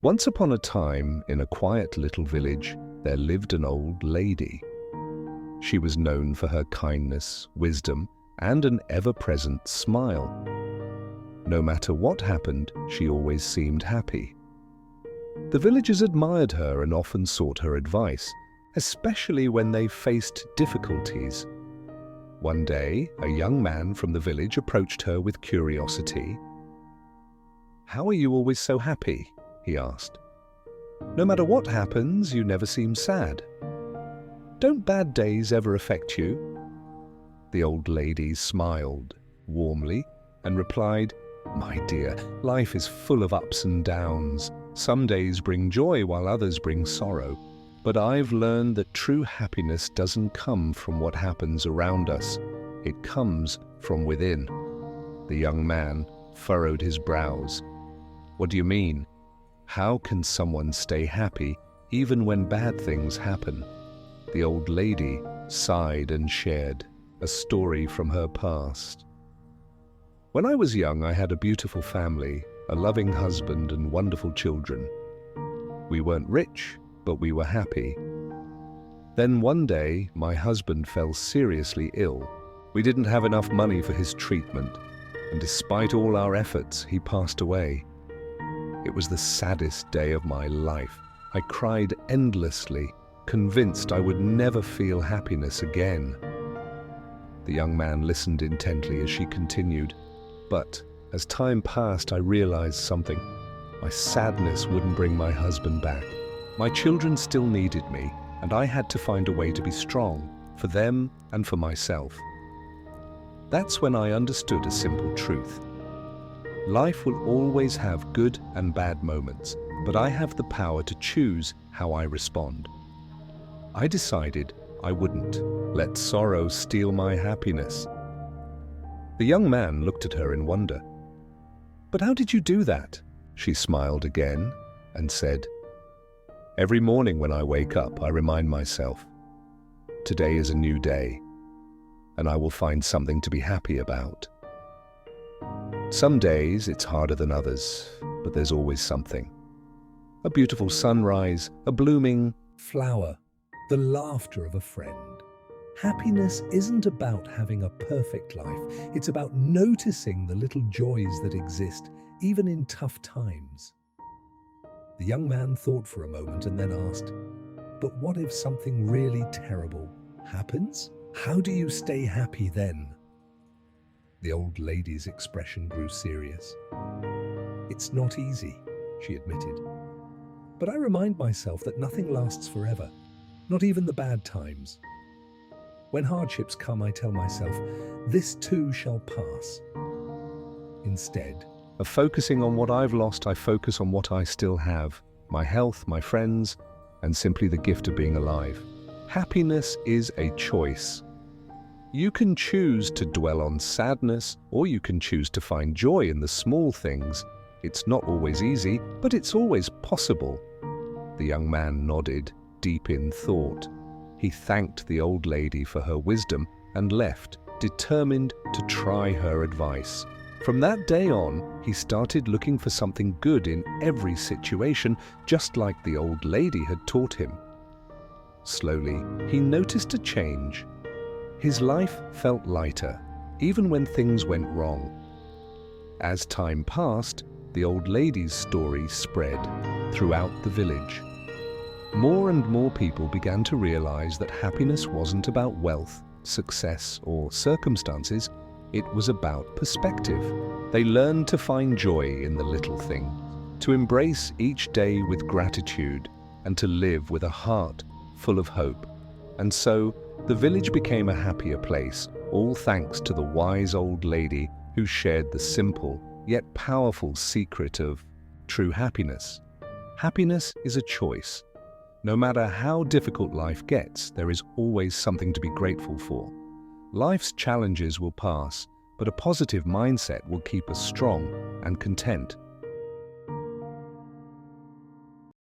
Once upon a time, in a quiet little village, there lived an old lady. She was known for her kindness, wisdom, and an ever-present smile. No matter what happened, she always seemed happy. The villagers admired her and often sought her advice, especially when they faced difficulties. One day, a young man from the village approached her with curiosity. "How are you always so happy?" he asked. "No matter what happens, you never seem sad. Don't bad days ever affect you?" The old lady smiled warmly and replied, "My dear, life is full of ups and downs. Some days bring joy while others bring sorrow. But I've learned that true happiness doesn't come from what happens around us. It comes from within." The young man furrowed his brows. "What do you mean? How can someone stay happy even when bad things happen?" The old lady sighed and shared a story from her past. "When I was young, I had a beautiful family, a loving husband and wonderful children. We weren't rich, but we were happy. Then one day, my husband fell seriously ill. We didn't have enough money for his treatment, and despite all our efforts, he passed away. It was the saddest day of my life. I cried endlessly, convinced I would never feel happiness again." The young man listened intently as she continued. "But as time passed, I realized something. My sadness wouldn't bring my husband back. My children still needed me, and I had to find a way to be strong, for them and for myself. That's when I understood a simple truth. Life will always have good and bad moments, but I have the power to choose how I respond. I decided I wouldn't let sorrow steal my happiness." The young man looked at her in wonder. "But how did you do that?" She smiled again and said, "Every morning when I wake up, I remind myself, today is a new day, and I will find something to be happy about. Some days it's harder than others, but there's always something. A beautiful sunrise, a blooming flower, the laughter of a friend. Happiness isn't about having a perfect life. It's about noticing the little joys that exist, even in tough times." The young man thought for a moment and then asked, "But what if something really terrible happens? How do you stay happy then?" The old lady's expression grew serious. "It's not easy," she admitted. "But I remind myself that nothing lasts forever, not even the bad times. When hardships come, I tell myself, this too shall pass. Instead of focusing on what I've lost, I focus on what I still have, my health, my friends, and simply the gift of being alive. Happiness is a choice. You can choose to dwell on sadness, or you can choose to find joy in the small things. It's not always easy, but it's always possible." The young man nodded, deep in thought. He thanked the old lady for her wisdom and left, determined to try her advice. From that day on, he started looking for something good in every situation, just like the old lady had taught him. Slowly, he noticed a change. His life felt lighter, even when things went wrong. As time passed, the old lady's story spread throughout the village. More and more people began to realize that happiness wasn't about wealth, success, or circumstances. It was about perspective. They learned to find joy in the little things, to embrace each day with gratitude, and to live with a heart full of hope. And so, the village became a happier place, all thanks to the wise old lady who shared the simple yet powerful secret of true happiness. Happiness is a choice. No matter how difficult life gets, there is always something to be grateful for. Life's challenges will pass, but a positive mindset will keep us strong and content.